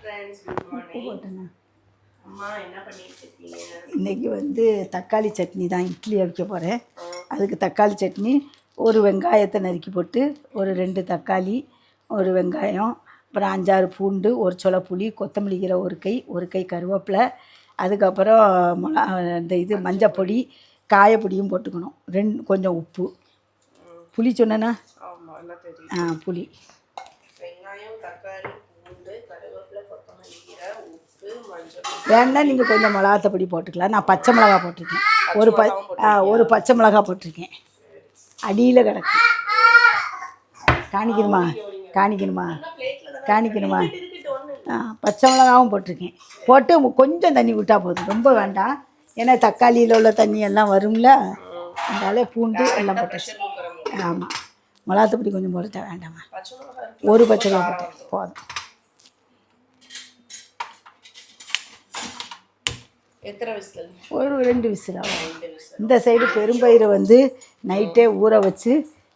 friends, good morning. அம்மா என்ன பண்ணிட்டு இருக்கீங்க? இன்னைக்கு வந்து தக்காளி சட்னி தான் இட்லி வைக்க போகிறேன். அதுக்கு தக்காளி சட்னி, ஒரு வெங்காயத்தை நறுக்கி போட்டு, ஒரு 2 தக்காளி, ஒரு வெங்காயம், அப்புறம் 5-6 பூண்டு, ஒரு சொல புளி, கொத்தமல்லி கீரை ஒரு கை கருவேப்பிலை, அதுக்கப்புறம் இந்த இது மஞ்சப்பொடி, காயப்பொடியும் போட்டுக்கணும், கொஞ்சம் உப்பு. புளி சொன்னேன்னா புளி, வெங்காயம், தக்காளி, பூண்டு, கருவேப்பிலை, கொத்தமல்லி கீரை, உப்பு, மஞ்சள். வேணா நீங்கள் கொஞ்சம் மிளகாத்தப்பொடி போட்டுக்கலாம். நான் பச்சை மிளகா போட்டிருக்கேன். ஒரு பச்சை மிளகா போட்டிருக்கேன். அடியில் கிடக்கு. காணிக்கணுமா பச்சை மிளகாவும் போட்டிருக்கேன். போட்டு கொஞ்சம் தண்ணி விட்டால் போதும், ரொம்ப வேண்டாம். ஏன்னா தக்காளியில் உள்ள தண்ணி எல்லாம் வரும்ல, அதனால பூண்டு எல்லாம் போட்டுச்சு. ஆமாம், மிளகாத்தப்பொடி கொஞ்சம் போட்டுட்டா வேண்டாமா? ஒரு பச்சை மிளகா போட்டேன் போதும். ஒரு 2 விசில் ஆகும். இந்த சைடு பெரும்பயிரை வந்து நைட்டே ஊற வச்சு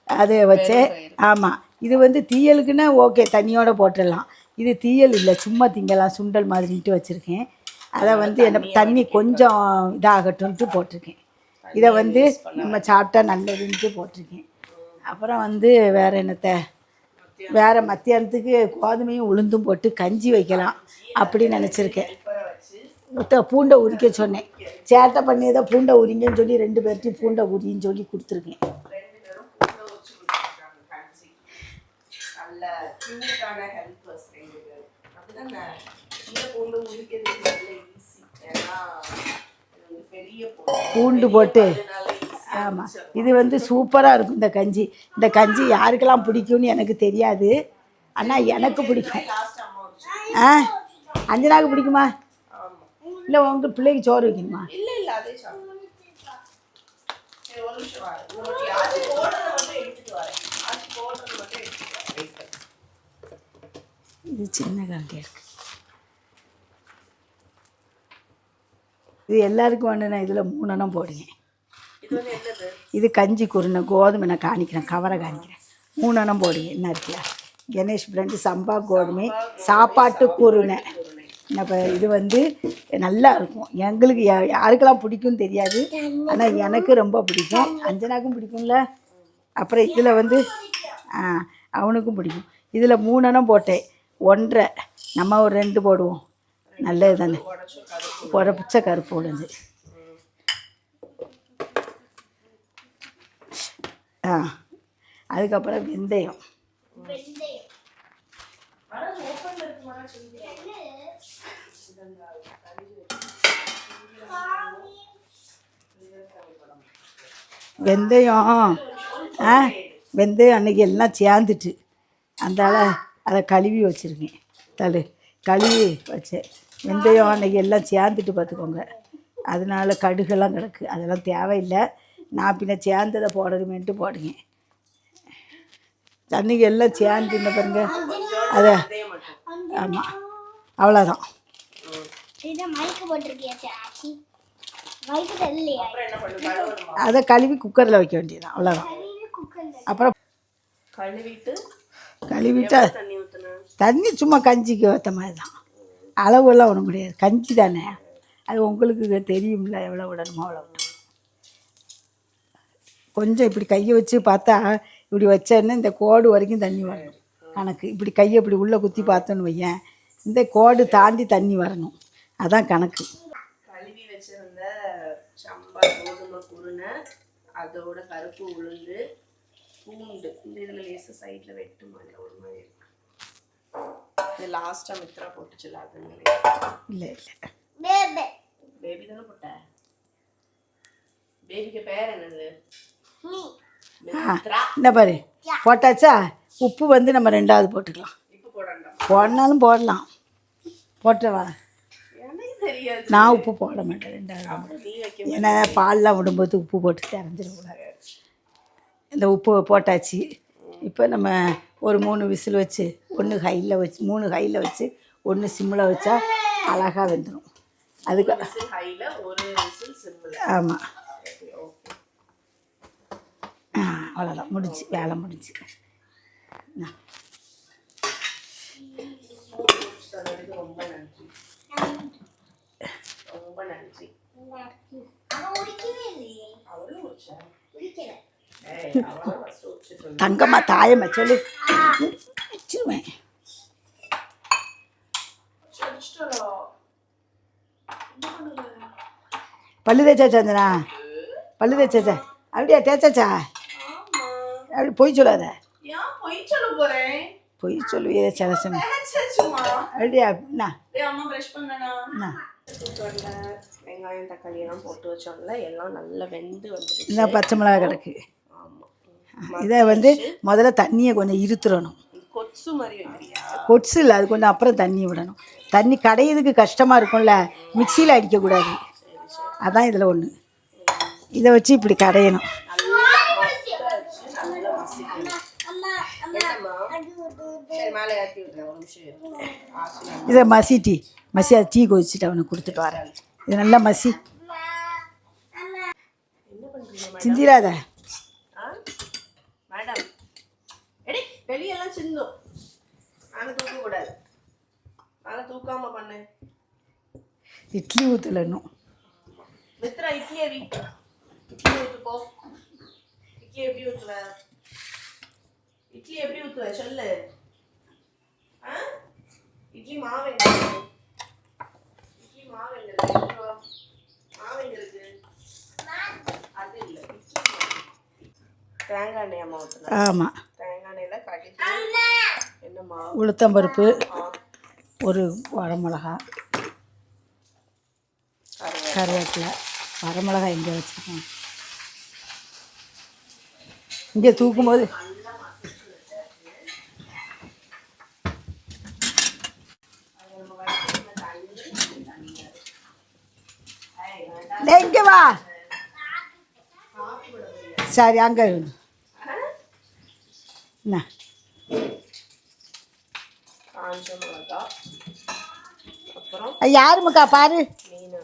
அதை வச்சேன். ஆமாம், இது வந்து தீயலுக்குன்னா ஓகே, தண்ணியோடு போட்டுடலாம். இது தீயல் இல்லை, சும்மா திங்கலாம், சுண்டல் மாதிரிட்டு வச்சுருக்கேன். அதை வந்து என்ன தண்ணி கொஞ்சம் இதாகட்டும்ட்டு போட்டிருக்கேன். இதை வந்து நம்ம சாப்பிட்டா நல்லதுன்ட்டு போட்டிருக்கேன். அப்புறம் வந்து வேறு வேறு மத்தியானத்துக்கு கோதுமையும் உளுந்தும் போட்டு கஞ்சி வைக்கலாம் அப்படின்னு நினச்சிருக்கேன். பூண்டை உரிக்க சொன்னேன். சேட்டை பண்ணியதை பூண்டை உரிங்கன்னு சொல்லி 2 பேர்ட்டையும் பூண்டை உரின்னு சொல்லி கொடுத்துருக்கேன். பூண்டு போட்டு ஆமாம், இது வந்து சூப்பராக இருக்கும் இந்த கஞ்சி. இந்த கஞ்சி யாருக்கெல்லாம் பிடிக்கும்னு எனக்கு தெரியாது, ஆனால் எனக்கு பிடிக்கும். அஞ்சனாவுக்கு பிடிக்குமா? இல்லை உங்களுக்கு பிள்ளைக்கு சோறு வைக்கணுமா? இது சின்ன கரண்டியாக இருக்கு. இது எல்லாருக்கும் வேணும்னா இதில் 3 எண்ணம் போடுங்க. இது கஞ்சி குருணை, கோதுமை நான் காணிக்கிறேன், கவரை காணிக்கிறேன். 3 எண்ணம் போடுங்க. என்ன இருக்குல்ல, கணேஷ் பிராண்டு சம்பா கோதுமை சாப்பாட்டு குருணை. இப்போ இது வந்து நல்லா இருக்கும். எங்களுக்கு யாருக்கெல்லாம் பிடிக்கும்னு தெரியாது, ஆனால் எனக்கு ரொம்ப பிடிக்கும். அஞ்சனாக்கும் பிடிக்கும்ல. அப்புறம் இதில் வந்து அவனுக்கும் பிடிக்கும். இதில் 3 எண்ணம் போட்டேன், 1.5 நம்ம ஒரு 2 போடுவோம். நல்லது தானே, உடச்ச கருப்பு உளுந்து. அதுக்கப்புறம் வெந்தயம். வெந்தயம் அன்றைக்கி எல்லாம் சேர்ந்துட்டு அதனால் அதை கழுவி வச்சுருக்கேன். கழுவி வச்சேன். வெந்தயம் அன்றைக்கி எல்லாம் சேர்ந்துட்டு பார்த்துக்கோங்க, அதனால் கடுகெல்லாம் கிடக்கு, அதெல்லாம் தேவையில்லை. நான் பின்ன சேர்ந்ததை போடணுமேன்ட்டு போடுங்க. அன்றைக்கி எல்லாம் சேர்ந்து என்ன பாருங்க, அதை ஆமாம், அவ்வளோதான். அதை கழுவி குக்கரில் வைக்க வேண்டியதுதான், அவ்வளோதான். அப்புறம் கழுவிட்டு தண்ணி சும்மா கஞ்சிக்கு வைத்த மாதிரி தான், அளவெல்லாம் ஒன்றும் கிடையாது. கஞ்சி தானே, அது உங்களுக்கு தெரியும்ல, எவ்வளோ விடணுமோ அவ்வளோ விடணும். கொஞ்சம் இப்படி கையை வச்சு பார்த்தா, இப்படி வச்சேன்னா இந்த கோடு வரைக்கும் தண்ணி வரணும் கணக்கு. இப்படி கையை இப்படி உள்ளே குத்தி பார்த்தோன்னு வையேன், இந்த கோடு தாண்டி தண்ணி வரணும், அதான் கணக்கு. கழுவி வச்சிருந்த சம்பா கோதுமை குருணை, அதோட கருப்பு உளுந்து, பூண்டு. இந்த இதில் லேசாக சைடில் வெட்டு மாதிரி ஒரு மாதிரி இருக்கு. இது லாஸ்ட்டாக மித்ரா போட்டுச்சுல, அது இல்லை பேபி தானே போட்ட? பேபிக்கு பேர் என்னது? இந்த பாரு போட்டாச்சா. உப்பு வந்து நம்ம 2வது போட்டுக்கலாம். போடனாலும் போடலாம், போட்டவா? நான் உப்பு போட மாட்டேன் 2வது. ஏன்னா பால்லாம் விடும்போது உப்பு போட்டு தெரிஞ்சிடக்கூடாது. இந்த உப்பு போட்டாச்சு. இப்போ நம்ம ஒரு 3 விசில் வச்சு, 1 ஹையில் வச்சு, 3 ஹையில் வச்சு, 1 சிம்மில் வச்சா அழகாக வெந்துடும். அதுக்கு ஆமாம், அவ்வளோதான், முடிஞ்சு, வேலை முடிஞ்சு. ரொம்ப நன்றி, ரொம்ப நன்றி. அவளும் உரிச்சா? ஏய், அவளும் first உரிச்சிட்டு தங்கம்மா தாயம்மா சொல்லு வச்சிருவேன். வச்சிட்டோ. பல்லு தேய்ச்சா சந்தனா? பல்லு தேய்ச்சாச்சா? அப்படியா தேய்ச்சாச்சா? ஆமா. அப்படி பொய் சொல்லாத. ஏன் பொய் சொல்ல போறேன்? பொய் சொல்லுவியே சில சமயம். தேய்ச்சாச்சுமா. அப்படியா? என்ன டேய் அம்மா பிரஷ் பண்ணனா? என்ன குக்கர்ல வெங்காயம் தக்காளி எல்லாம் போட்டு வச்சோம்ல, எல்லாம் நல்லா வெந்து வந்துடுச்சு. இந்த பச்சை மிளகா கிடக்கு. ஆமா. இதை வந்து முதல்ல தண்ணியை கொஞ்சம் இருத்துறணும். கொச்சு மாதிரி வைக்கிறியா? கொட்ஸு இல்லை, அது கொஞ்சம் அப்புறம் தண்ணி விடணும். தண்ணி கடையிறதுக்கு கஷ்டமாக இருக்கும்ல, மிக்சியில் அடிக்கக்கூடாது. அதான் இதில் ஒன்று. இதை வச்சு இப்படி கடையணும். இதை மசி அதை டீ கொதிச்சுட்டு அவனுக்கு கொடுத்துட்டு வரேன். இது நல்லா மசி. சிந்திராத மேடம். எடி வெளியெல்லாம் சிந்தும். நானும் தூக்கக்கூடாது. நானும் தூக்காம பண்ணேன். இட்லி ஊற்றல இன்னும். மித்ரா இட்லி அவி. இட்லி ஊத்து போ. இட்லி எப்படி ஊத்துவ? இட்லி எப்படி ஊத்துவ சொல்லு. இட்லி மாவு எங்க இருக்கு? இட்லி மாவு எங்க இருக்கு? மாவு எங்க இருக்கு? அது இல்ல. தேங்காய் எண்ணெய் அம்மா ஊத்துனா? ஆமாம். தேங்காய் எண்ணெயில கடுகு, என்னம்மா, உளுத்தம்பருப்பு, ஒரு வரமிளகா, கருவேப்பிலை. வரமிளகா எங்கே வச்சுருக்கேன்? இங்கே தூக்கும்போது இங்கே வா. சரி அங்கே என்ன காஞ்ச மிளகா, அப்புறம் யாருமுக்கா பாரு. மீன்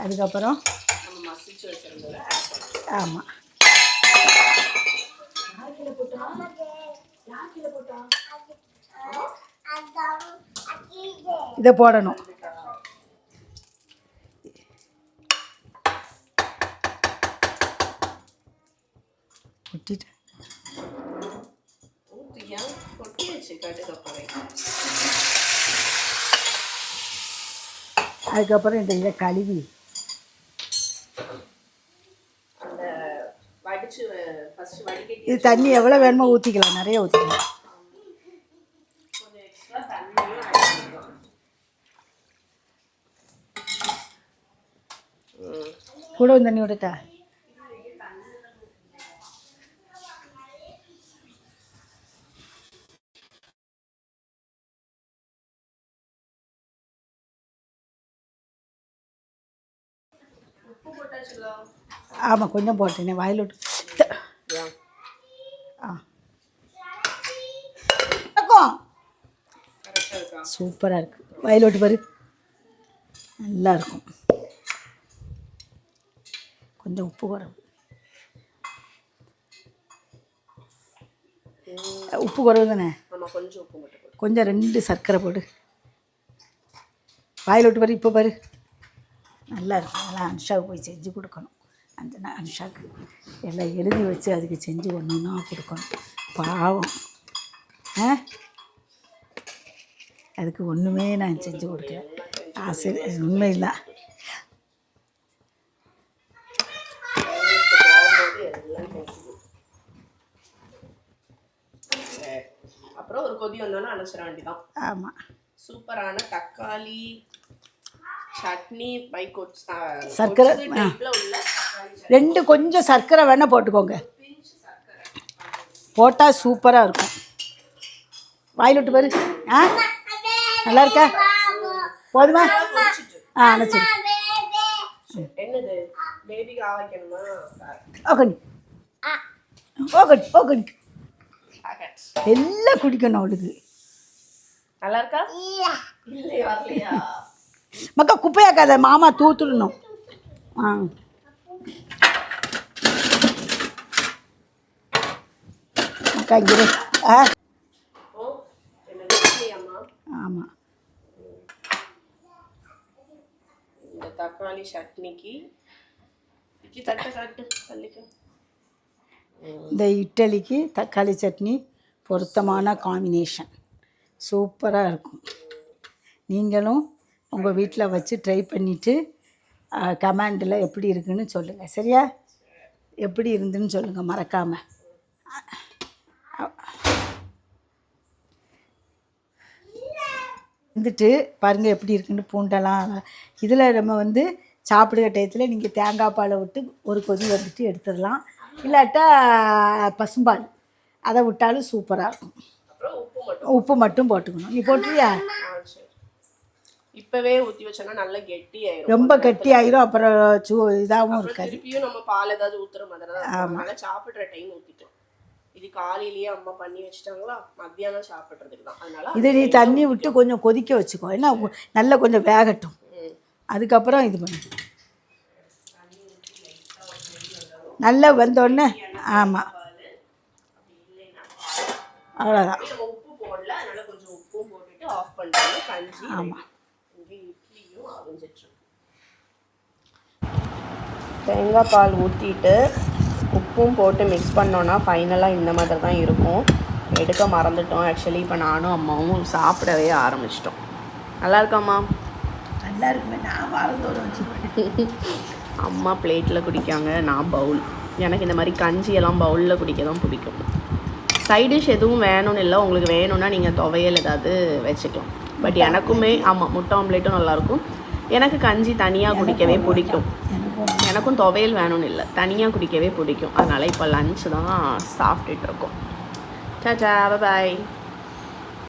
அதுக்கப்புறம் நம்ம மசிச்சு வச்சிருந்தோம். ஆமாம். இதை போடணும். கொட்டிட்டு ஊற்றியா கொட்டியாச்சு கடுகு. அதுக்கப்புறம் இந்த இதை கழுவி அந்த வடிச்சு ஃபர்ஸ்ட் வடிகட்டி இது தண்ணி எவ்வளோ வேணுமோ ஊற்றிக்கலாம், நிறைய ஊற்றிக்கலாம். கொஞ்சம் எக்ஸ்ட்ரா தண்ணியும் ஆட் பண்ணிக்கலாம். கூட தண்ணி விடட்டா? உப்பு போட்டாச்சுல? ஆமாம், கொஞ்சம் போட்டேனே வாயில் விட்டு. சூப்பராக இருக்குது. வாயில் விட்டு பாரு, நல்லா இருக்கும். கொஞ்சம் உப்பு குறைவு. உப்பு குறைவு தானே? ஆமாம், கொஞ்சம் உப்பு மட்டும் போடு. கொஞ்சம் 2 சர்க்கரை போடு. வாயில் விட்டு பாரு. இப்போ பாரு, நல்லா இருக்கும். அதெல்லாம் அனுஷாவுக்கு போய் செஞ்சு கொடுக்கணும். அந்த அனுஷாவுக்கு எல்லாம் எழுதி வச்சு அதுக்கு செஞ்சு ஒன்று ஒன்றா கொடுக்கணும். பாவம். அதுக்கு ஒன்றுமே நான் செஞ்சு கொடுக்கல. ஆசை உண்மையில்தான். அப்புறம் ஒரு கொதி வந்தோன்னா அனுப்பிச்சிட வேண்டியதான். ஆமாம். சூப்பரான தக்காளி சட்னி பை சர்க்கரை உள்ள 2 கொஞ்சம் சர்க்கரை வேணால் போட்டுக்கோங்க. போட்டால் சூப்பராக இருக்கும். வாயில் விட்டு பாரு. நல்லா இருக்கா? போதுமா? அனுப்பிச்சு. என்னது பேபிக்கு ஆவைக்கணுமா? Okay okay okay. எல்லாம் குடிக்கணும் அவளுக்கு. நல்லா இருக்கா? இல்லையா? வரலையா? மக்கா குப்பையாக்காத, மாமா தூத்துடணும். அக்கா இங்கே ஆ ஓ என்ன இல்லையாம்மா? ஆமாம். இந்த தக்காளி சட்னிக்கு தட்டை காட்டு தள்ளிக்க. இந்த இட்லிக்கு தக்காளி சட்னி பொருத்தமான காம்பினேஷன், சூப்பராக இருக்கும். நீங்களும் உங்கள் வீட்டில் வச்சு ட்ரை பண்ணிவிட்டு கமெண்டில் எப்படி இருக்குன்னு சொல்லுங்கள். சரியா? எப்படி இருந்துன்னு சொல்லுங்கள் மறக்காமல். வந்துட்டு பாருங்கள் எப்படி இருக்குன்னு பூண்டெல்லாம். இதில் நம்ம வந்து சாப்பிடுற டயத்தில் நீங்கள் தேங்காய் பாலை விட்டு ஒரு கொதி வந்துட்டு எடுத்துடலாம். இல்லாட்டா பசும்பால் அதை விட்டாலும் சூப்பராக இருக்கும். உப்பு மட்டும் போட்டுக்கணும். நீ போட்டுறியா? இப்பவே ஊற்றி வச்சோன்னா நல்லா கெட்டி ஆயிரும். ரொம்ப கெட்டி ஆயிரும். அப்புறம் இதாகவும் இருக்காது. திருப்பியும் நம்ம பால் ஏதாவது ஊற்றுற மாதிரி தான். அதனால சாப்பிட்ற டைம் ஊற்றிக்கலாம். இது காலையிலேயே அம்மா பண்ணி வச்சுட்டாங்களா, மத்தியானம் சாப்பிட்றதுக்கு தான். அதனால இது நீ தண்ணி விட்டு கொஞ்சம் கொதிக்க வச்சுக்கோ. ஏன்னா நல்லா கொஞ்சம் வேகட்டும். அதுக்கப்புறம் இது பண்ணு. நல்லா வெந்தோடனே ஆமாம் அவ்வளோதான். உப்பு போடல, அதனால கொஞ்சம் உப்பும் போட்டுட்டு ஆஃப் பண்ணிட்டு கஞ்சி. ஆமாம். இட்லியும் அவிஞ்சிட்டு தேங்காய் பால் ஊற்றிட்டு உப்பும் போட்டு மிக்ஸ் பண்ணோன்னா ஃபைனலாக இந்த மாதிரி தான் இருக்கும். எடுக்க மறந்துட்டோம் ஆக்சுவலி. இப்போ நானும் அம்மாவும் சாப்பிடவே ஆரம்பிச்சிட்டோம். நல்லா இருக்காம்மா? நல்லா இருக்குமே. நான் வாரத்தோடு வச்சுருவேன். அம்மா பிளேட்டில் குடிக்காங்க, நான் பவுல். எனக்கு இந்த மாதிரி கஞ்சியெல்லாம் பவுலில் குடிக்க தான் பிடிக்கும். சைடிஷ் எதுவும் வேணும்னு இல்லை. உங்களுக்கு வேணும்னா நீங்கள் துவையல் ஏதாவது வச்சுக்கலாம். பட் எனக்குமே ஆமாம் முட்டை ஆம்லேட்டும் நல்லாயிருக்கும். எனக்கு கஞ்சி தனியாக குடிக்கவே பிடிக்கும். எனக்கும் துவையல் வேணும்னு இல்லை, தனியாக குடிக்கவே பிடிக்கும். அதனால் இப்போ லன்ச் தான் சாப்பிட்டுட்ருக்கோம். Tata, bye bye.